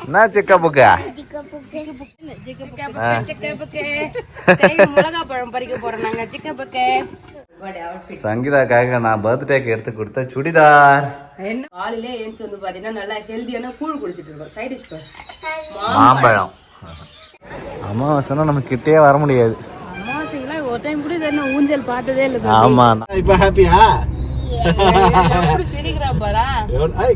என்ன சிக்க புக்கா? சங்கீதாக்காக நான் பர்த்டேக்கு எடுத்து கொடுத்த சுடிதார். என்ன காலையில ஏஞ்சி வந்து பாத்தீங்கன்னா நல்லா ஹெல்தியான கூழ் குடிச்சிட்டு இருக்கோம். சைட் டிஷ் மாம்பழம். அமாவாசைனா நம்ம கிட்டே வர முடியாது. அமாவாசைலாம் ஒரு டைம் கூட என்ன ஊஞ்சல் பார்த்ததே இல்லை. ஆமா. இப்ப ஹாப்பியா? எப்படி சிரிக்கிறா பாரா.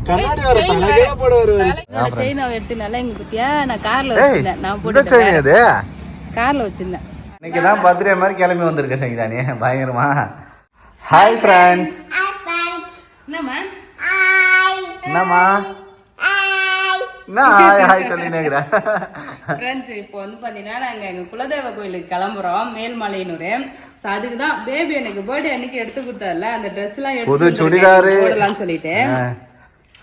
கண்ணாடி வர தலகே போட வருவாரு. செயின் எடுத்து நல்லா இங்க பத்தியா நான் கார்ல வச்சிருந்தேன். நான் போட்டு செயின் அது கார்ல வச்சிருந்தேன். இன்னைக்கு தான் பர்த்டே மாதிரி கிளம்பி வந்திருக்க சங்கீதா நீ. பயங்கரமா. Hi friends. என்னம்மா? என்னம்மா? நான் ஹாய் சொல்லி நேக்குறேன். ஃப்ரெண்ட்ஸ் இப்போ வந்து பாத்தீங்கன்னா நாங்க எங்க குலதெய்வ கோயிலுக்கு கிளம்புறோம், மேல்மலையனூர். சோ அதுக்கு தான் பேபி எனக்கு பர்த்டே அன்னைக்கு எடுத்து கொடுத்தாருல அந்த ட்ரெஸ் எல்லாம் எடுத்து புது சுடிதார் போடலாம்னு சொல்லிட்டு.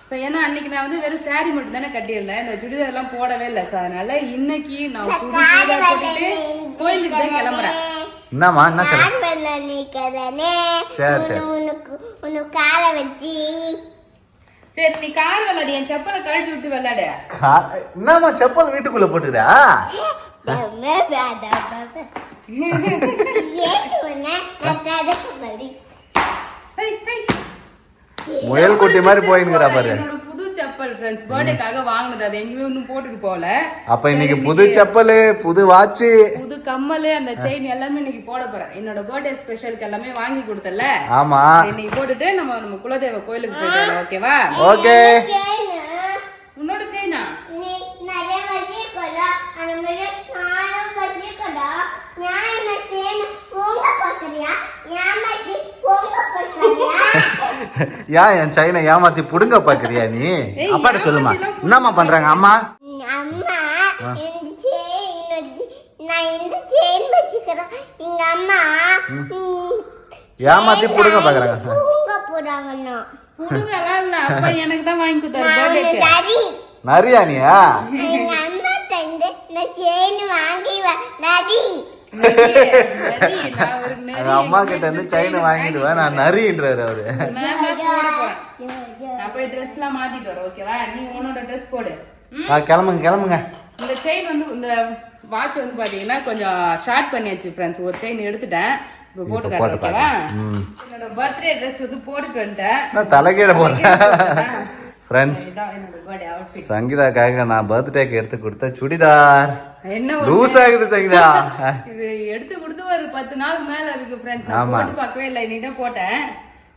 சோ ஏன்னா அன்னைக்கு நான் வந்து வெறும் சாரி மட்டும் தானே கட்டியிருந்தேன், இந்த சுடிதார் எல்லாம் போடவே இல்லை. சோ அதனால இன்னைக்கு நான் புது சுடிதார் போட்டுட்டு கோயிலுக்கு தான் கிளம்புறேன். என்னம்மா என்ன சொல்ல? சரி சரி சரி நீ கார் விளையாடு, என் செப்பலை கழட்டி விட்டு விளையாடு. என்னம்மா செப்பல் வீட்டுக்குள்ள போட்டுக்கிறா? முயல் குட்டி மாதிரி போயின்னுறா பாரு. என்னோட புது செப்பல் ஃப்ரெண்ட்ஸ் பர்த்டேக்காக வாங்குனது, அது எங்கேயுமே இன்னும் போட்டுட்டு போகல. அப்ப இன்னைக்கு புது செப்பல், புது வாட்ச், புது கம்மல், அந்த செயின் எல்லாமே இன்னைக்கு போட போறேன். என்னோட பர்த்டே ஸ்பெஷலுக்கு எல்லாமே வாங்கி கொடுத்தல. ஆமா இன்னைக்கு போட்டுட்டு நம்ம குலதெய்வ கோயிலுக்கு போயிட்டு வரலாம். ஓகேவா? ஓகே. உன்னோட செயினா? ஏன் என் செயினை ஏமாத்தி புடுங்க பாக்குறியா நீ? அப்பாட்ட சொல்லுமா என்னம்மா பண்றாங்க அம்மா? ஏமாத்தி புடுங்க பாக்குறாங்க. புடுங்கலாம் இல்ல, அப்பா எனக்கு தான் வாங்கி கொடுத்தாரு பர்த்டேக்கு. நரியா நீயா? அம்மா கிட்ட இருந்து செயின் வாங்கிடுவேன் நான் நரின்றாரு அவரு. போய் ட்ரெஸ் எல்லாம் மாத்திட்டு வர. ஓகேவா? நீ உன்னோட ட்ரெஸ் போடு. கிளம்புங்க கிளம்புங்க. இந்த செயின் வந்து இந்த வாட்ச் வந்து பாத்தீங்கன்னா கொஞ்சம் ஷார்ட் பண்ணியாச்சு ஃப்ரெண்ட்ஸ். ஒரு செயின் எடுத்துட்டேன், இப்போ போட்டு காட்டுறேன். ஓகேவா? என்னோட பர்த்டே ட்ரெஸ் வந்து போட்டுட்டு வந்துட்டேன். நான் தலைகீழ போறேன். ஃப்ரெண்ட்ஸ் சங்கீதாக்காக நான் பர்த்டேக்கு எடுத்து கொடுத்த சுடிதார் என்ன லூஸ் ஆகுது சங்கீதா. இது எடுத்து கொடுத்து ஒரு 10 நாள் மேல இருக்கு ஃப்ரெண்ட்ஸ். நான் போட்டு பார்க்கவே இல்லை, இன்னைக்கு தான் போட்டேன்.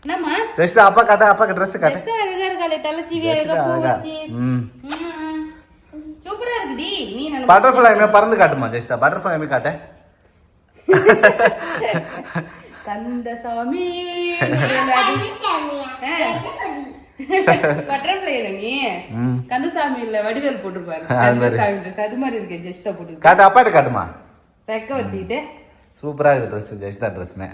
என்னம்மா ஜெசிதா அப்பா காட்ட, அப்பாக்கு Dress காட்ட. அழகா இருக்காளே, தலை சீவி அழகா பூ வச்சி. சூப்பரா இருக்குடி. நீ நல்ல பட்டர்ஃப்ளை மே பறந்து காட்டுமா ஜெசிதா? பட்டர்ஃப்ளை மே காட்ட. கந்தசாமி பட்டர்ஃப்ளை இல்ல நீ, கந்தசாமி இல்ல வடிவேல் போட்டுப்பாரு. கந்தசாமி ட்ரெஸ் அது மாதிரி இருக்கு. ஜெசிதா போட்டு காட்டு, அப்பாட்ட காட்டுமா. ரெக்க வச்சிட்டு சூப்பரா இருக்கு Dress. ஜெசிதா ட்ரெஸ்மே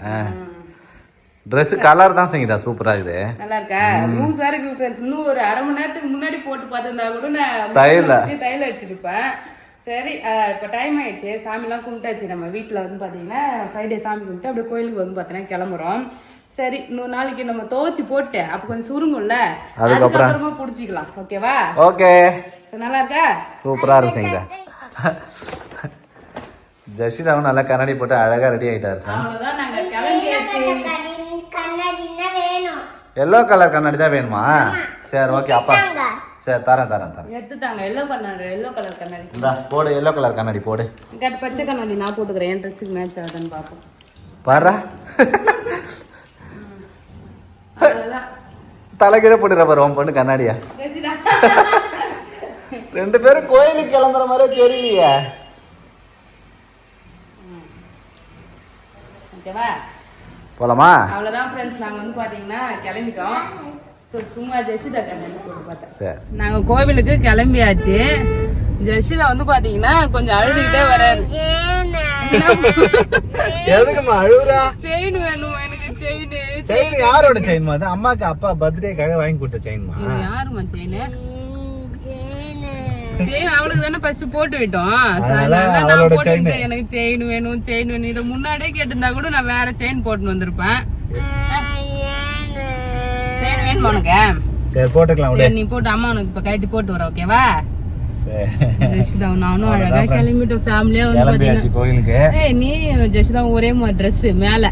Dress கலர் தான் சங்கீதா சூப்பரா இருக்குது. நல்லா இருக்கா? லூஸா இருக்கு ஃப்ரெண்ட்ஸ். இன்னும் ஒரு அரை மணி நேரத்துக்கு முன்னாடி போட்டு பார்த்திருந்தா கூட நான் தையல் அடிச்சிருப்பேன். சரி இப்போ டைம் ஆயிடுச்சு, சாமிலாம் கும்பிட்டாச்சு. நம்ம வீட்டில் வந்து பார்த்தீங்கன்னா ஃப்ரைடே சாமி கும்பிட்டு அப்படியே கோயிலுக்கு வந்து பார்த்தீங்கன்னா கிளம்புறோம். சரி இன்னொரு நாளைக்கு நம்ம துவச்சி போட்டு அப்போ கொஞ்சம் சுருங்கும்ல, அதுக்கப்புறமா பிடிச்சிக்கலாம். ஓகேவா? ஓகே. நல்லா இருக்கா? சூப்பரா இருக்கு சங்கீதா. ஜெசிதாவும் நல்லா கண்ணாடி போட்டு அழகா ரெடி ஆயிட்டாரு. அவ்வளவுதான், நாங்க கிளம்பியாச்சு. எல்லோ கலர் கண்ணாடி தான் வேணுமா? சரி ஓகே அப்பா. சரி தரேன் தரேன் தரேன். எடுத்துட்டாங்க எல்லோ கண்ணாடி, எல்லோ கலர் கண்ணாடி. இந்தா போடு, எல்லோ கலர் கண்ணாடி போடு. இங்க பச்சை கண்ணாடி நான் போட்டுக்கிறேன், என் ட்ரெஸ்ஸுக்கு மேட்ச் ஆகுதுன்னு பாப்போம். பாரா அவ்வளவுதான். தலைகீழ போட்டுற பாரு உன் பொண்ணு கண்ணாடியா. ரெண்டு பேரும் கோயிலுக்கு கிளம்புற மாதிரி தெரியலையே. ஓகேவா? போலாமா? அவ்வளவுதான் ஃப்ரெண்ட்ஸ், நாங்க வந்து பாத்தீங்கன்னா கிளம்பிட்டோம். சும்மா ஜெசிதா கண்ணாடி போட்டு பார்த்தேன். நாங்க கோவிலுக்கு கிளம்பியாச்சு. ஜெசிதா வந்து பாத்தீங்கன்னா கொஞ்சம் அழுதுகிட்டே வராரு. எதுக்குமா அழுவுறா? செயின் வேணும் எனக்கு. செயின் செயின் யாரோட செயின்மா? அது அம்மாக்கு அப்பா பர்த்டேக்காக வாங்கி கொடுத்த செயின்மா. யாருமா செயின்? செயின் அவளுக்கு தானே ஃபர்ஸ்ட் போட்டு விட்டோம். நான் போட்டு எனக்கு செயின் வேணும் செயின் வேணும். இதை முன்னாடியே கேட்டிருந்தா கூட நான் வேற செயின் போட்டு வந்திருப்பேன். செயின் வேணும் உனக்கு? சரி போட்டுக்கலாம். சரி நீ போட்டு அம்மா உனக்கு இப்ப கட்டி போட்டு வர. ஓகேவா? ஜெஷிதா நானும் அழகா கிளம்பிட்டோம் ஃபேமிலியா வந்து கிளம்பியாச்சு கோயிலுக்கு. நீ ஜெஷிதா ஒரே மாதிரி ட்ரெஸ் மேல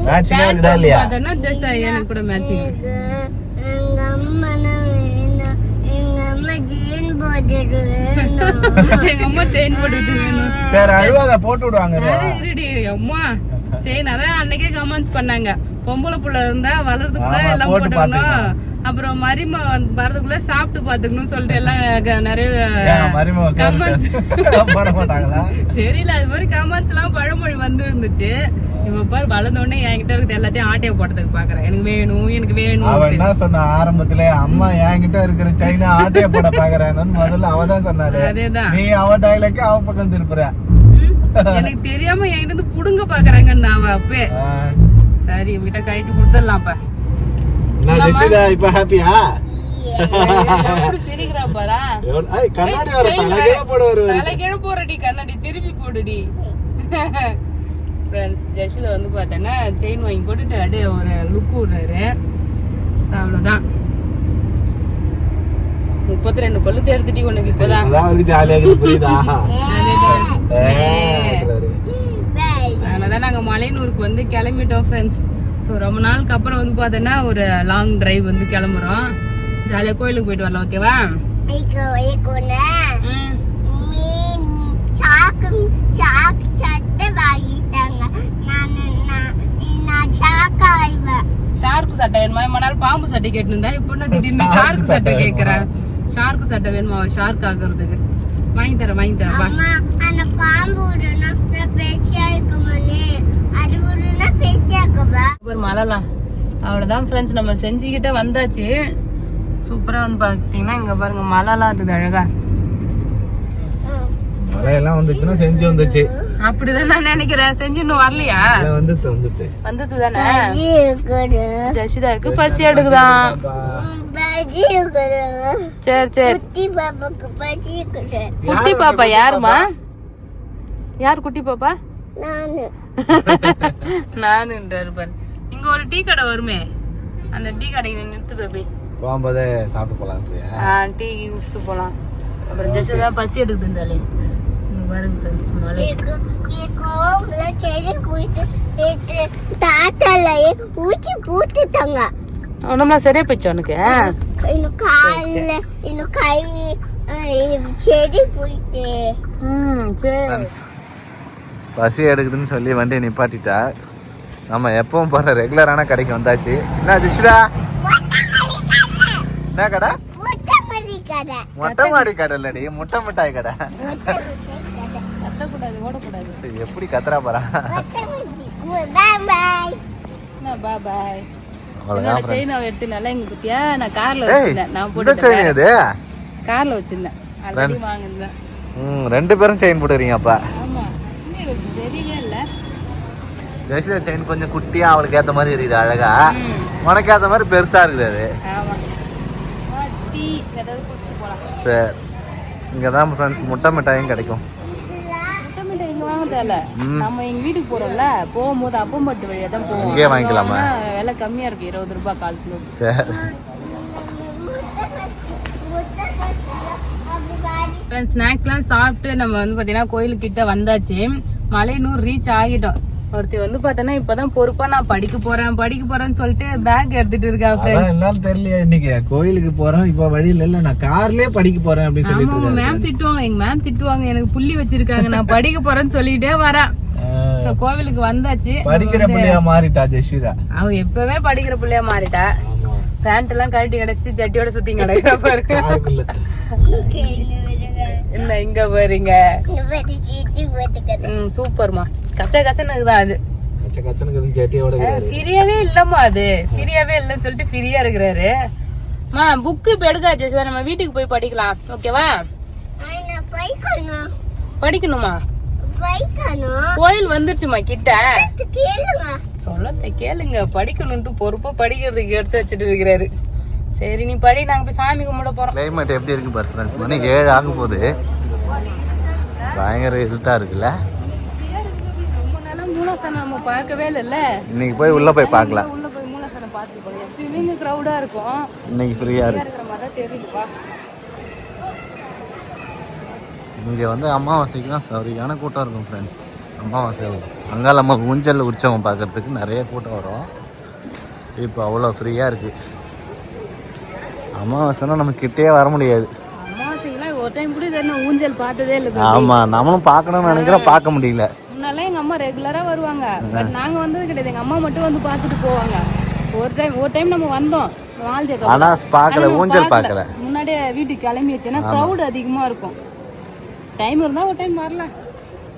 மேட்சிங்கா இருக்குதா இல்லையா? பார்த்தனா ஜெஷிதா எனக்கு கூட மேட்சிங். எங்க அம்மா எங்க அம்மா செயின் போட்டுட்டு வேணும். சரி அழுவாத போட்டு விடுவாங்க. இருடி அம்மா செயின் அதான் அன்னைக்கே கமெண்ட்ஸ் பண்ணாங்க, பொம்பளை புள்ள இருந்தா வளர்றதுக்குள்ள எல்லாம் போட்டுக்கணும், அப்புறம் மரிமா வரதுக்குள்ள சாப்பிட்டு பாத்துக்கணும் சொல்லிட்டு எல்லாம் நிறைய தெரியல. அது மாதிரி கமெண்ட்ஸ் எல்லாம் பழமொழி வந்து இருந்துச்சு. இவ பாரு வளர்ந்த உடனே என்கிட்ட இருக்கிறது எல்லாத்தையும் ஆட்டைய போட்டதுக்கு பாக்குறேன். எனக்கு வேணும் எனக்கு வேணும். அவ என்ன சொன்ன ஆரம்பத்துல, அம்மா என்கிட்ட இருக்கிற சைனா ஆட்டைய போட பாக்குறேன்னு முதல்ல அவதான் சொன்னாரு. அதேதான் நீ அவ டைலாக் அவ பக்கம் திருப்புற. எனக்கு தெரியாம என்கிட்ட இருந்து புடுங்க பாக்குறாங்கன்னு அவ அப்பே. சரி இவகிட்ட கழட்டி கொடுத்துடலாம்ப்பா. இப்ப ஹாப்பியா? சிரிக்கிறா பாரா. தலைகீழ போறடி, கண்ணாடி திருப்பி போடுடி. ஃப்ரெண்ட்ஸ் ஜெஷிதா வந்து பார்த்தேன்னா செயின் வாங்கி போட்டுட்டு அப்படியே ஒரு லுக் விடுறாரு. அவ்வளோதான். 32 பல்லு எடுத்துட்டி உனக்கு இப்பதான். அதனாலதான் நாங்க மலையனூருக்கு வந்து கிளம்பிட்டோம் ஃப்ரெண்ட்ஸ். ஸோ ரொம்ப நாளுக்கு அப்புறம் வந்து பார்த்தோன்னா ஒரு லாங் டிரைவ் வந்து கிளம்புறோம். ஜாலியாக கோயிலுக்கு போயிட்டு வரலாம். ஓகேவா? ஷார்க்கு சட்டை வேணுமா? இம்மா நாள் பாம்பு சட்டை கேட்டுருந்தா இப்போ திடீர்னு ஷார்க்கு சட்டை கேட்கிறேன். ஷார்க்கு சட்டை வேணுமா ஷார்க் ஆகுறதுக்கு? வாங்கி தரேன் வாங்கி தரேன். மழைலாம் அவ்வளவுதான் ஃப்ரெண்ட்ஸ். நம்ம செஞ்சுக்கிட்ட வந்தாச்சு. சூப்பரா வந்து பாத்தீங்கன்னா இங்க பாருங்க மழைலாம் இருக்குது அழகா. மழையெல்லாம் வந்துச்சுன்னா செஞ்சு வந்துச்சு. அப்படிதான் நான் நினைக்கிறேன். செஞ்சு இன்னும் வரலையா? வந்துட்டு தானே. ஜெஷிதாவுக்கு பசி எடுக்குதான். சரி சரி. குட்டி பாப்பா யாருமா? யார் குட்டி பாப்பா? நானுன்றாரு பாரு. இங்க ஒரு டீ கடை வருமே, அந்த டீ கடைக்கு நிறுத்து பேபி. போகும்போதே சாப்பிட்டு போலாம். டீ குடிச்சிட்டு போலாம். அப்புறம் ஜெஷிதா பசி எடுக்குதுன்றாலே. இங்க பாருங்க ஃப்ரெண்ட்ஸ் மழை. உடம்புலாம் சரியா போயிடுச்சு உனக்கு? சரி. பசி எடுக்குதுன்னு சொல்லி வண்டியை நிப்பாட்டிட்டா. நம்ம எப்பவும் போற ரெகுலரான கடைக்கு வந்தாச்சு. என்ன ஜெஷிதா? என்ன கடை? மொட்டை மாடி கடை இல்லடி, முட்டை மிட்டாய் கடை. எப்படி கத்துறா பாரா. கார்ல வச்சிருந்தேன். ரெண்டு பேரும் செயின் போட்டுறீங்க அப்ப. ஜெஷிதா செயின் கொஞ்சம் குட்டியா அவளுக்கு ஏத்த மாதிரி இருக்குது அழகா. உனக்கு ஏத்த மாதிரி பெருசா இருக்குது. சரி இங்கதான் ஃப்ரெண்ட்ஸ் முட்டை மிட்டாயும் கிடைக்கும். நம்ம எங்க வீட்டுக்கு போறோம்ல, போகும்போது அப்பம்பட்டு வழியா தான் போவோம். இங்கே வாங்கிக்கலாமா? விலை கம்மியா இருக்கு, 20 ரூபாய் 1/4 கிலோ. சரி ஸ்நாக்ஸ்லாம் சாப்பிட்டு நம்ம வந்து பாத்தீங்கன்னா கோயிலுக்கிட்ட வந்தாச்சு. மலையனூர் ரீச் ஆகிட்டோம். ஒருத்தி வந்து பாத்தீங்கன்னா இப்பதான் பொறுப்பா நான் படிக்க போறேன்னு சொல்லிட்டு பேக் எடுத்துட்டு இருக்கா. எல்லாம் தெரியல, இன்னைக்கு கோயிலுக்கு போறோம், இப்ப வழியில இல்ல நான் கார்லயே படிக்க போறேன் அப்படின்னு சொல்லிட்டு. அவங்க மேம் திட்டுவாங்க, எங்க மேம் திட்டுவாங்க, எனக்கு புள்ளி வச்சிருக்காங்க, நான் படிக்க போறேன்னு சொல்லிட்டே வரா. கோவிலுக்கு வந்தாச்சு. படிக்கிற புள்ளையா மாறிட்டா ஜெஷிதா. அவ எப்பவே படிக்கிற புள்ளையா மாறிட்டா. பேண்ட் எல்லாம் கழட்டி கிடைச்சு சட்டியோட சுத்தி கிடக்குற பாருங்க. என்ன இங்க பாருங்க. சூப்பர்மா. கச்சா கச்சன்னு இருக்குதான் அது. ஃப்ரீயாவே இல்லம்மா, அது ஃப்ரீயாவே இல்லன்னு சொல்லிட்டு ஃப்ரீயா இருக்கிறாரு. புக்கு இப்ப எடுக்காச்சு சார், நம்ம வீட்டுக்கு போய் படிக்கலாம். ஓகேவா? படிக்கணுமா? கோயில் வந்துருச்சுமா கிட்ட. சொல்லத்தை கேளுங்க, படிக்கணும்ட்டு பொறுப்பா படிக்கிறதுக்கு எடுத்து வச்சுட்டு இருக்கிறாரு. சரி நீ படி, நாங்க போய் சாமி கும்பிட போறோம். கிளைமேட் எப்படி இருக்கு பாரு ஃப்ரெண்ட்ஸ். மணி 7 ஆக போகுது. பயங்கர இருட்டா இருக்குல்ல. ரொம்ப நாளா மூலசனம் நம்ம பார்க்கவே இல்ல. இன்னைக்கு போய் உள்ள போய் பார்க்கலாம். உள்ள போய் மூலசனம் பார்த்துட்டு போலாம். எப்பயுமே இங்க கிரௌடா இருக்கும். இன்னைக்கு ஃப்ரீயா இருக்கு. இருக்கிற மாதிரி தான் தெரியுதுப்பா. இங்கே வந்து அமாவாசைக்கு தான் சரியான கூட்டம் இருக்கும் ஃப்ரெண்ட்ஸ். அமாவாசை அங்கால நம்ம ஊஞ்சல் உற்சவம் பார்க்குறதுக்கு நிறைய கூட்டம் வரும். இப்போ அவ்வளோ ஃப்ரீயாக இருக்குது. அமாவாசைனா நம்ம கிட்டே வர முடியாது. ஒரு டைம் கூட ஊஞ்சல் பார்த்ததே இல்லை. ஆமாம், நம்மளும் பார்க்கணும்னு நினைக்கிறோம், பார்க்க முடியல. முன்னால எங்கள் அம்மா ரெகுலராக வருவாங்க, பட் நாங்கள் வந்தது கிடையாது. எங்கள் அம்மா மட்டும் வந்து பார்த்துட்டு போவாங்க. ஒரு டைம் நம்ம வந்தோம், ஆனால் பார்க்கல, ஊஞ்சல் பார்க்கல. முன்னாடியே வீட்டுக்கு கிளம்பி வச்சேன்னா க்ரௌட் அதிகமாக இருக்கும். டைம் இருந்தால் ஒரு டைம் வரலாம்.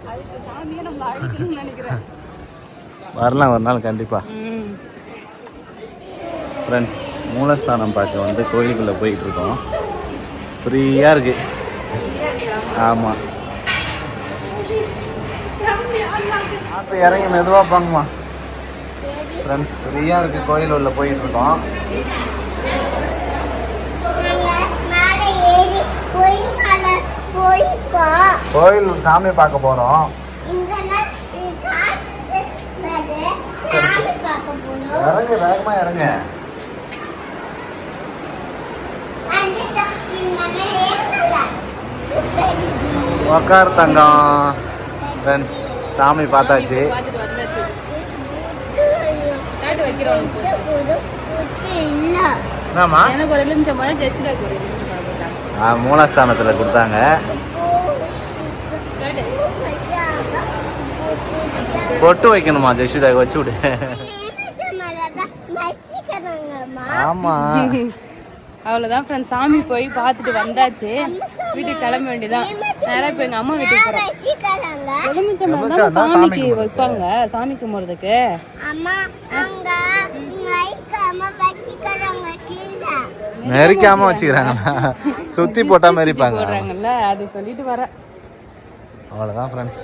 அதுக்கு சாமியை நம்ம அழைக்கணும்னு நினைக்கிறேன். வரலாம் ஒரு நாள் கண்டிப்பாக. ஃப்ரெண்ட்ஸ், மூலஸ்தானம் பார்க்க வந்து கோயிலுக்குள்ளே போயிட்டுருக்கோம். ஃப்ரீயாக இருக்குது. ஆமாம், பார்த்து இறங்கி மெதுவாக போங்கம்மா. ஃப்ரெண்ட்ஸ், ஃப்ரீயாக இருக்குது. கோயில் உள்ள போயிட்டுருக்கோம். கோயில் சாமி பார்க்க போகிறோம். இறங்க, வேகமாக இறங்க. உக்கார் தங்கம். ஃப்ரெண்ட்ஸ், சாமி பார்த்தாச்சு. என்னம்மா? எனக்கு ஒரு எலுமிச்சம் பழம், ஜெசிதாக்கு ஒரு எலுமிச்சம் பழம் போட்டாங்க. மூலஸ்தானத்தில் கொடுத்தாங்க. பொட்டு வைக்கணுமா? ஜெசிதாக்கு வச்சு விடு. ஆமா, அவ்வளோதான் ஃப்ரெண்ட்ஸ். சாமி போய் பார்த்துட்டு வந்தாச்சு, வீட்டுக்கு கிளம்ப வேண்டியதான். நேராக இப்போ எங்கள் அம்மா வீட்டுக்கு போகிறோம். எலுமிச்சம்பழம் தான் சாமிக்கு வைப்பாங்க, சாமி கும்பிட்றதுக்கு. மெரிக்காம வச்சுக்கிறாங்களா? சுத்தி போட்டா மெரிப்பாங்க அது சொல்லிட்டு வர. அவ்வளோதான் ஃப்ரெண்ட்ஸ்.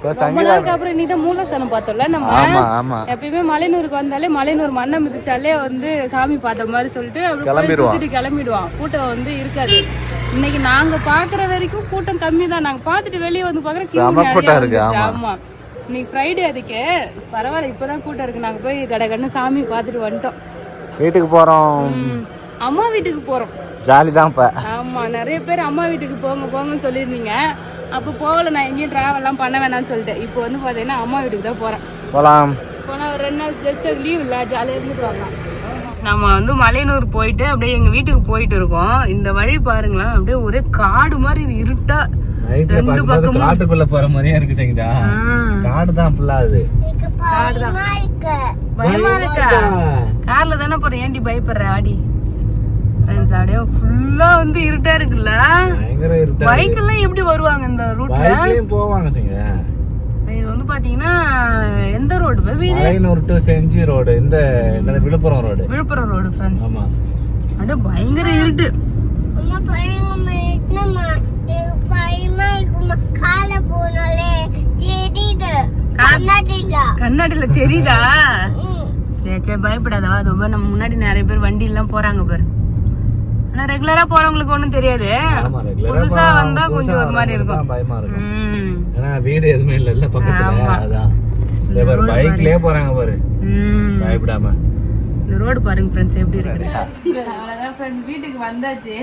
ரொம்ப நாளுக்கு அப்புறம் இன்னைக்கு மூலஸ்தானம் பார்த்தோம்ல நம்ம. எப்பயுமே மலையனூருக்கு வந்தாலே மலையனூர் மண்ணை மிதிச்சாலே வந்து சாமி பார்த்த மாதிரி சொல்லிட்டு சுத்திட்டு கிளம்பிடுவான். கூட்டம் வந்து இருக்காது. இன்னைக்கு நாங்க பாக்குற வரைக்கும் கூட்டம் கம்மி தான். நாங்க பாத்துட்டு வெளியே வந்து பாக்குறோம். ஆமா, இன்னைக்கு ஃப்ரைடே, அதுக்கு பரவாயில்ல, இப்பதான் கூட்டம் இருக்கு. நாங்க போய் கடகன்னு சாமி பார்த்துட்டு வந்துட்டோம். வீட்டுக்கு போறோம், அம்மா வீட்டுக்கு போறோம். ஜாலி தான். ஆமா, நிறைய பேர் அம்மா வீட்டுக்கு போங்க போங்கன்னு சொல்லியிருந்தீங்க. அப்போ போகல, நான் எங்கேயும் ட்ராவல்லாம் பண்ண வேணாம்னு சொல்லிட்டேன். இப்போ வந்து பார்த்தீங்கன்னா அம்மா வீட்டுக்கு தான் போகிறேன். போனால் ஒரு 2 நாள் ஜஸ்ட் லீவ் இல்லை, ஜாலியாக இருந்துட்டு வரலாம். நம்ம வந்து மலையனூர் போயிட்டு அப்படியே எங்கள் வீட்டுக்கு போயிட்டு இருக்கோம். இந்த வழி பாருங்களேன், அப்படியே ஒரே காடு மாதிரி, இது இருட்டா. ரெண்டு பக்கமும் காட்டுக்குள்ள போற மாதிரியே இருக்கு. சங்கீதா, காடு தான் ஃபுல்லா. அது காடு தான். பயமா இருக்கா? கார்ல தானே போறேன், ஏன்டி பயப்படுற? ஆடி ஃப்ரெண்ட்ஸ், அப்படியே ஃபுல்லா வந்து இருட்டா இருக்குல்ல. பைக் எல்லாம் எப்படி வருவாங்க இந்த ரூட்ல? போவாங்க. இது வந்து பாத்தீங்கன்னா எந்த road? Malaiyanur to Senji road. இந்த Villupuram road. Villupuram road friends. ஆமா, அப்படியே பயங்கர இருட்டு. கண்ணாடியில தெரியுதா? சரி சரி, பயப்படாதவா. அது நம்ம முன்னாடி நிறைய பேர் வண்டி எல்லாம் போறாங்க பாரு. ஆனா ரெகுலரா போறவங்களுக்கு ஒண்ணும் தெரியாது, புதுசா வந்தா கொஞ்சம் ஒரு மாதிரி இருக்கும். பயமா இருக்கும். ஏன்னா வீடு எதுவுமே இல்ல பக்கத்துல. அதான் பைக்லயே போறாங்க பாரு, பயப்படாம. இந்த ரோடு பாருங்க ஃப்ரெண்ட்ஸ் எப்படி இருக்கு. அவ்வளவுதான் ஃப்ரெண்ட்ஸ், வீட்டுக்கு வந்தாச்சு.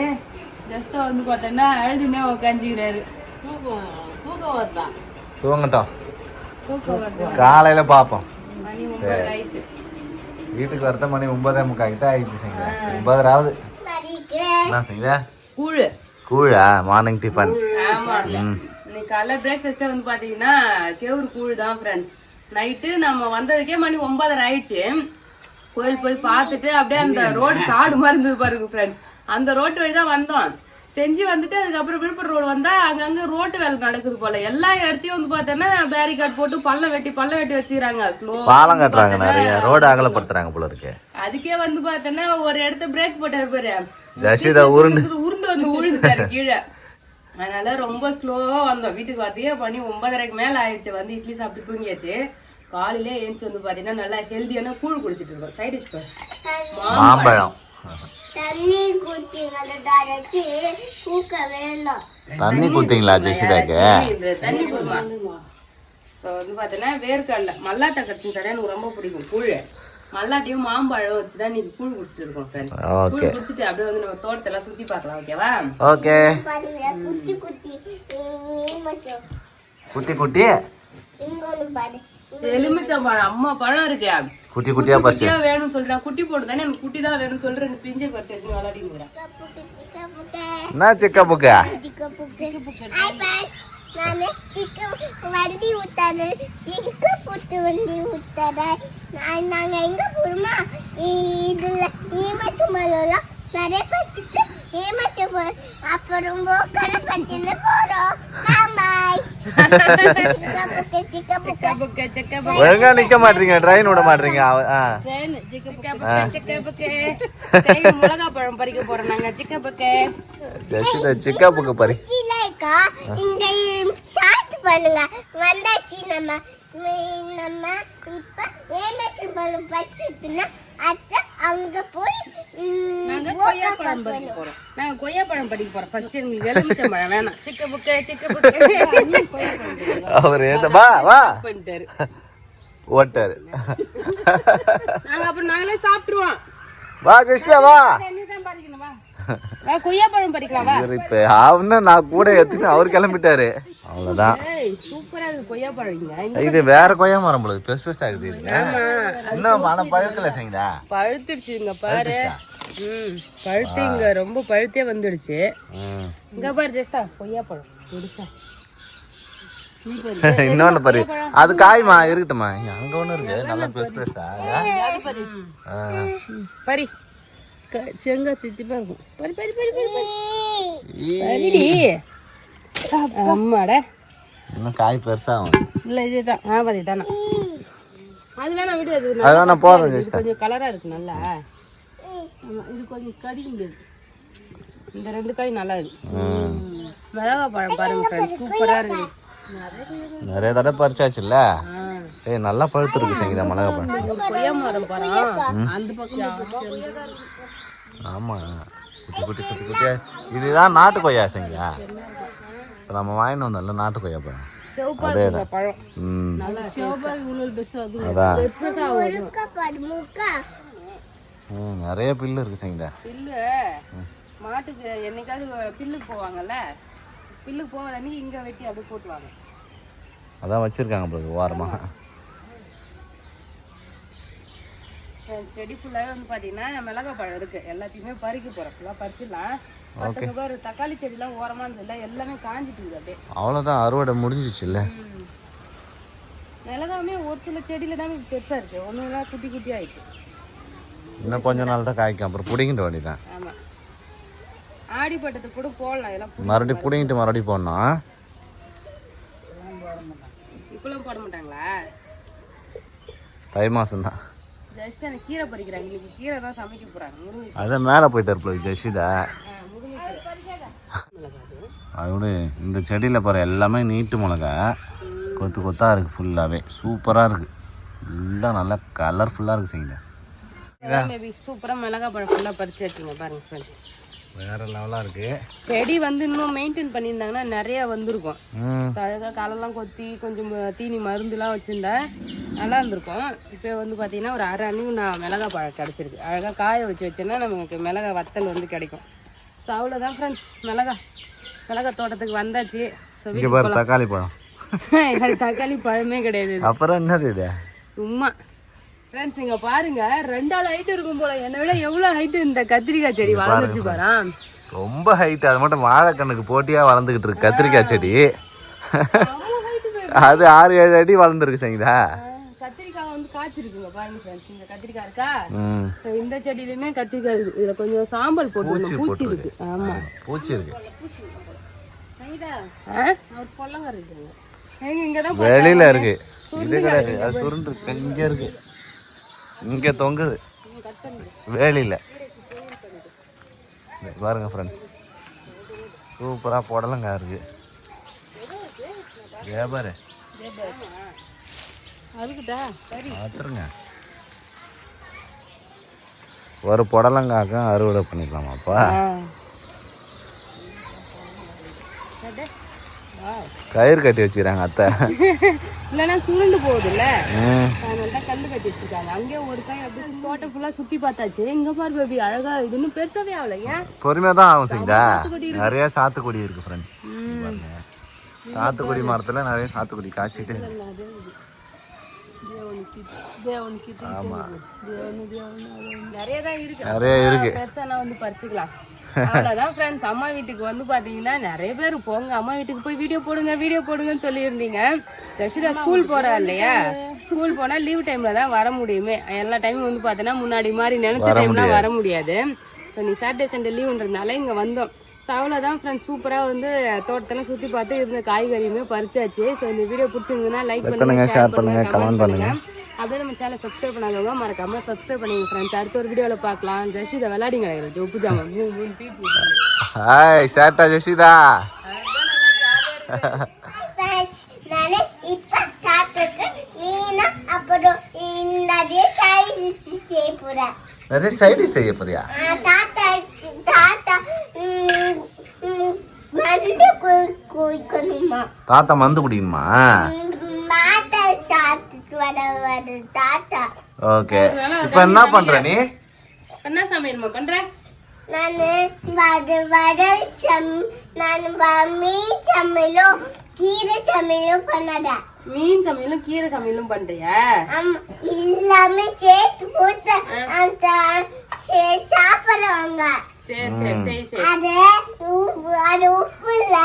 ஜஸ்ட் வந்து பார்த்தோன்னா அழுதுனே உட்காந்துக்கிறாரு. தூக்கம் வரதான். தூங்கட்டும், காலையில பாப்போம். வீட்டுக்கு வரத மணி 9:45 கிட்ட ஆயிடுச்சு. 9:30 என்ன செய்ய? கூழா? Morning tiffin. ஆமா, இன்னைக்கு காலைல பிரேக்ஃபாஸ்ட் வந்து பாத்தீங்கன்னா கேவுரு கூழ் தான் ஃப்ரெண்ட்ஸ். நைட்டு நம்ம வந்ததுக்கே மணி 9:30 ஆயிடுச்சு. கோயில் போய் பார்த்துட்டு அப்படியே அந்த ரோடு காடு மாதிரி இருந்தது பாருங்க ஃப்ரெண்ட்ஸ். அந்த ரோட்டு வழி தான் வந்தோம். செஞ்சு வந்துட்டு அதுக்கப்புறம் விழுப்புரம் ரோடு வந்தா அங்கங்க ரோட்டு வேலை நடக்குது போல. எல்லா இடத்தையும் வந்து பார்த்தோன்னா பேரிகார்ட் போட்டு பள்ளம் வெட்டி வச்சுக்கிறாங்க. ஸ்லோ பாலம் கட்டுறாங்க, நிறைய ரோடு அகலப்படுத்துறாங்க போல இருக்கு. அதுக்கே வந்து பார்த்தோன்னா ஒரு இடத்த பிரேக் போட்டாரு பாரு, ஜசிதா உருண்டு வந்து உழுந்துட்டாரு கீழே. அதனால ரொம்ப ஸ்லோவா வந்தோம். வீட்டுக்கு பார்த்தே பண்ணி 9:30 மேல ஆயிடுச்சு. வந்து இட்லி சாப்பிட்டு தூங்கியாச்சு. காலையில ஏஞ்சி வந்து பாத்தீங்கன்னா நல்லா ஹெல்தியான கூழ் குடிச்சிட்டு இருக்கோம். சைட் டிஷ் மாம்பழம். தண்ணி குத்தீங்களா ஜெசிதாக்கு? தண்ணி குடுமா. வந்து பாத்தீங்கன்னா வேர்க்கடல மல்லாட்டை கட்சி எனக்கு ரொம்ப பிடிக்கும். கூழ் மல்லாட்டையும் மாம்பழம் வச்சுதான் நீங்க கூழ் குடிச்சிட்டு இருக்கோம் ஃப்ரெண்ட். கூழ் குடிச்சிட்டு அப்படியே வந்து நம்ம தோட்டத்தெல்லாம் சுத்தி பார்க்கலாம். ஓகேவா? ஓகே. எலுமிச்சம் குட்டி குட்டி இங்க ஒன்று பாரு எலுமிச்சம்பழம் அம்மா பழம் இருக்கு குட்டி குட்டியா பறிச்சு குட்டியா வேணும்னு சொல்றேன் குட்டி போட்டு தானே எனக்கு குட்டி தான் வேணும்னு சொல்றேன் எனக்கு பிஞ்சை பறிச்சு வச்சு விளையாடிங்கிறேன் என்ன சிக்கா புக்கா நானு வண்டி விட்டாரு சிக்க போட்டு வண்டி விட்டாரு நாங்க எங்க போறோமா இதுல ஏமாச்சம்பழம் நிறைய பறிச்சுட்டு ஏமாச்சம்பழம் அப்புறம் கடை பத்தின போறோம் பாய் சிக்க புக்க ஒழுங்கா நிக்க மாட்டீங்க ட்ரெயின் விட மாட்டீங்க மிளகா பழம் பறிக்க போறோம் நாங்க சிக்க புக்க சிக்கா புக்கு பறி இங்க ஷார்ட் பண்ணுங்க வந்தாச்சு நம்ம இப்ப ஏமாச்சம்பழம் பறிச்சுட்டுனா அத்தை அங்க போய் நாங்க கொய்யாப்பழம் பறிக்க போறோம் நாங்க கொய்யாப்பழம் பறிக்க போறோம் ஃபர்ஸ்ட் எங்களுக்கு எலுமிச்சம்பழம் வேணாம் சிக்க புக்க அவர் வா வா பண்ணிட்டாரு ஓட்டாரு நாங்க அப்புறம் நாங்களே சாப்பிட்டுருவோம் வா ஜெஸ்டா வா என்னதான் பறிக்கணும் வா கொய்யாப்பழம் பறிக்கலாம் வா இப்ப அவன நான் கூட எடுத்து அவர் கிளம்பிட்டாரு அவ்வளவுதான் சூப்பரா இருக்கு கொய்யாப்பழம் இங்க இது வேற கொய்யா மரம் போல பெருசு பெருசா ஆகுது இன்னும் மனம் பழுக்கல செய்யுதா பழுத்துடுச்சு இங்க பாரு பழுத்து இங்க ரொம்ப பழுத்தே வந்துடுச்சு இங்க பாரு ஜெஸ்டா கொய்யாப்பழம் கொடுத்தா இன்னொன்னு பாரு அது காய்மா இருக்கட்டுமா அங்க ஒண்ணு இருக்கு நல்லா பெருசு பெருசா பரி செங்கா தித்திப்பா இருக்கும் பரி பரி பரி பரி பரிடி அம்மாடா இன்னும் காய் பெருசாகும் இல்ல இதுதான் பாதி தானே அது வேணா விடு அது வேணா போதும் இது கொஞ்சம் கலரா இருக்கு நல்லா இது கொஞ்சம் கடிக்க முடியாது இந்த ரெண்டு காய் நல்லா இருக்கு மிளகா பழம் பாருங்க ஃப்ரெண்ட்ஸ் சூப்பரா இருக்கு நிறைய தடவை பறிச்சாச்சுல்ல ஏய் நல்லா பழுத்து இருக்கு சங்கீதா மிளகா பழம் கொய்யா மரம் பாருங்க அந்த பக்கம் ஆமா குட்டி குட்டி குட்டி குட்டியா இதுதான் நாட்டு கொய்யா சங்கீதா நம்ம வாங்கிட்டு வந்தோம்ல நாட்டு கொய்யா பழம் சிவப்பா இருக்கு பழம் நல்லா சிவப்பா இவ்வளவு பெருசா அதான் பெருசா நிறைய பில்லு இருக்கு சங்கீதா பில்லு மாட்டுக்கு என்னைக்காவது பில்லுக்கு போவாங்கல்ல பில்லுக்கு போவாத அன்னைக்கு இங்க வெட்டி அப்படியே போட்டுவாங்க அதான் வச்சிருக்காங்க போது ஓரமா செடி ஃபுல்லாகவே வந்து பார்த்தீங்கன்னா மிளகா பழம் இருக்கு எல்லாத்தையுமே பறிக்க போகிறோம் ஃபுல்லாக பறிச்சிடலாம் பத்து ரூபாய் தக்காளி செடிலாம் ஓரமாக இருந்ததில்ல எல்லாமே காஞ்சிட்டு அப்படியே அவ்வளோதான் அறுவடை முடிஞ்சிச்சுல்ல மிளகாவுமே ஒரு சில செடியில தான் பெருசாக இருக்கு ஒன்றுலாம் குட்டி குட்டி ஆயிடுச்சு இன்னும் கொஞ்ச நாள் தான் காய்க்கும் அப்புறம் பிடிங்கிட்ட வேண்டியதான் ஆமாம் ஆடிப்பட்டத்துக்கு கூட போடலாம் இதெல்லாம் மறுபடியும் பிடிங்கிட்டு மறுபடியும் போடணும் இப்பெல்லாம் போட மாட்டாங்களா தை மாதம் தான் ஜஸ்ட் எனக்கு கீரை பறிக்கிறாங்க இன்னைக்கு கீரை தான் சமைக்க போகிறாங்க முருங்கை அதான் மேலே போயிட்டு இருப்போம் ஜெஷிதா முருங்கை அதோட இந்த செடியில் பாரு எல்லாமே நீட்டு மிளகா கொத்து கொத்தாக இருக்குது ஃபுல்லாகவே சூப்பராக இருக்குது ஃபுல்லாக நல்லா கலர்ஃபுல்லாக இருக்குது செய்யுங்க மேபி சூப்பராக மிளகா பழம் ஃபுல்லாக பறிச்சு வச்சுங்க பாருங்க ஃப்ரெண்ட்ஸ் வேறு லெவலாக இருக்குது செடி வந்து இன்னும் மெயின்டைன் பண்ணியிருந்தாங்கன்னா நிறைய வந்திருக்கும் அழகாக காலெல்லாம் கொத்தி கொஞ்சம் தீனி மருந்துலாம் வச்சுருந்தா நல்லா இருந்திருக்கும் இப்போ வந்து பார்த்தீங்கன்னா ஒரு அரை அன்னைக்கு நான் மிளகா பழம் கிடச்சிருக்கு அழகாக காய வச்சு வச்சோன்னா நமக்கு மிளகா வத்தல் வந்து கிடைக்கும் ஸோ அவ்வளோதான் ஃப்ரெண்ட்ஸ் மிளகா தோட்டத்துக்கு வந்தாச்சு ஸோ பாரு தக்காளி பழம் தக்காளி பழமே கிடையாது அப்புறம் என்னது இது சும்மா ஃப்ரெண்ட்ஸ் இங்கே பாருங்க 2 ஆள் ஹைட் இருக்கும் போல என்னை விட எவ்வளோ ஹைட்டு இந்த கத்திரிக்காய் செடி வளர்ந்துச்சு பாரு ரொம்ப ஹைட் அது மட்டும் வாழைக்கண்ணுக்கு போட்டியாக வளர்ந்துக்கிட்டு இருக்கு கத்திரிக்காய் செடி அது 6-7 அடி வளர்ந்துருக்கு சங்கீதா கத்திரிக்காய் வந்து காய்ச்சிருக்குங்க பாருங்க ஃப்ரெண்ட்ஸ் இந்த கத்திரிக்காய் இருக்கா ஸோ இந்த செடியிலுமே கத்திரிக்காய் இருக்கு இதில் கொஞ்சம் சாம்பல் போட்டு பூச்சி இருக்கு ஆமாம் பூச்சி இருக்கு சங்கீதா ஒரு பொல்லங்க இருக்குங்க எங்க இங்கே தான் வெளியில இருக்கு இது கிடையாது அது சுருண்டுருச்சு இங்கே இருக்கு இங்கே தொங்குது வேலியில் பாருங்க ஃப்ரெண்ட்ஸ் சூப்பராக புடலங்காய் இருக்கு வியாபாரு பார்த்துருங்க ஒரு புடலங்காய்க்கும் அறுவடை பண்ணிக்கலாமாப்பா கயிறு கட்டி வச்சுக்கிறாங்க அத்தை இல்லைன்னா சுருண்டு போகுது இல்ல அதனால தான் கல்லு கட்டி வச்சிருக்காங்க அங்கே ஒரு காய் அப்படியே தோட்டம் ஃபுல்லா சுத்தி பார்த்தாச்சு எங்க பாரு பேபி அழகா இது இன்னும் பெருசாவே ஆகல ஏன் பொறுமையா தான் ஆகும் சரிங்களா நிறைய சாத்துக்குடி இருக்கு ஃப்ரெண்ட்ஸ் சாத்துக்குடி மரத்தில் நிறைய சாத்துக்குடி காய்ச்சிட்டு. ஆமா நிறைய தான் இருக்கு. நிறைய இருக்கு. பெருசாலாம் வந்து பறிச்சுக்கலாம். அவ்வளோதான் ஃப்ரெண்ட்ஸ். அம்மா வீட்டுக்கு வந்து பார்த்தீங்கன்னா நிறைய பேர் போங்க அம்மா வீட்டுக்கு போய் வீடியோ போடுங்கன்னு சொல்லியிருந்தீங்க. ஜெஷிதா ஸ்கூல் போறா இல்லையா, ஸ்கூல் போனால் லீவ் டைமில் தான் வர முடியுமே. எல்லா டைமும் வந்து பார்த்தோன்னா முன்னாடி மாதிரி நினச்ச டைம்லாம் வர முடியாது. ஸோ நீ சாட்டர்டே சண்டே லீவுன்றதுனால இங்கே வந்தோம். ஸோ அவ்வளோதான் ஃப்ரெண்ட்ஸ். சூப்பராக வந்து தோட்டத்தெல்லாம் சுற்றி பார்த்து இருந்த காய்கறியுமே பறிச்சாச்சு. ஸோ இந்த வீடியோ பிடிச்சிருந்ததுன்னா லைக் பண்ணுங்க, ஷேர் பண்ணுங்க, கமெண்ட் பண்ணுங்க. அப்படியே நம்ம சேனல் சப்ஸ்கிரைப் பண்ணாதவங்க மறக்காம சப்ஸ்கிரைப் பண்ணிங்க ஃப்ரெண்ட்ஸ். அடுத்த ஒரு வீடியோவில் பார்க்கலாம். ஜெஷிதா விளையாடிங்க உப்பு ஜாமான் ஹாய் சேட்டா ஜெஷிதா. நானே இப்ப தாத்தாக்கு நீனா அப்புறம் நிறைய சைடிஷ் செய்ய போறேன். நிறைய சைடிஷ் செய்ய போறியா? தாத்தா மருந்து குடிக்கணுமா? தாத்தா மருந்து குடிக்கணுமா? மாட்டா சாப்பிட்டு வர தாத்தா. ஓகே. இப்போ என்ன பண்ற நீ? என்ன சமையல்மா பண்ற? நானு மீன் சமையலும் கீரை சமையலும் பண்ணதா. மீன் சமையலும் கீரை சமையலும் பண்றியா? எல்லாமே சேர்த்து போட்டு சாப்பிடுவாங்க. சரி சரி சரி சரி. அது உப்பு இல்ல,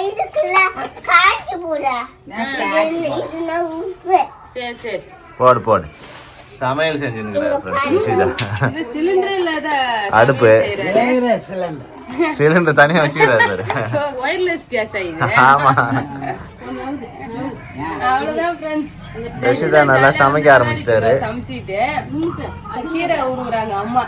இதுக்குள்ள காய்ச்சி போட உப்பு. சரி சரி போடு போடு. சமையல் செஞ்சுருக்கிறேன். இது சிலிண்டர் இல்லாத அடுப்பு. சிலிண்டர் தனியா வச்சுக்கிறாரு. ஒயர்லெஸ் கேஸ் ஆயிடுது. ஆமா. அவ்வளவுதான் ஃப்ரெண்ட்ஸ். ஜெஷிதா நல்லா சமைக்க ஆரம்பிச்சிட்டாரு. சமைச்சிட்டு அது கீரை உருகுறாங்க அம்மா.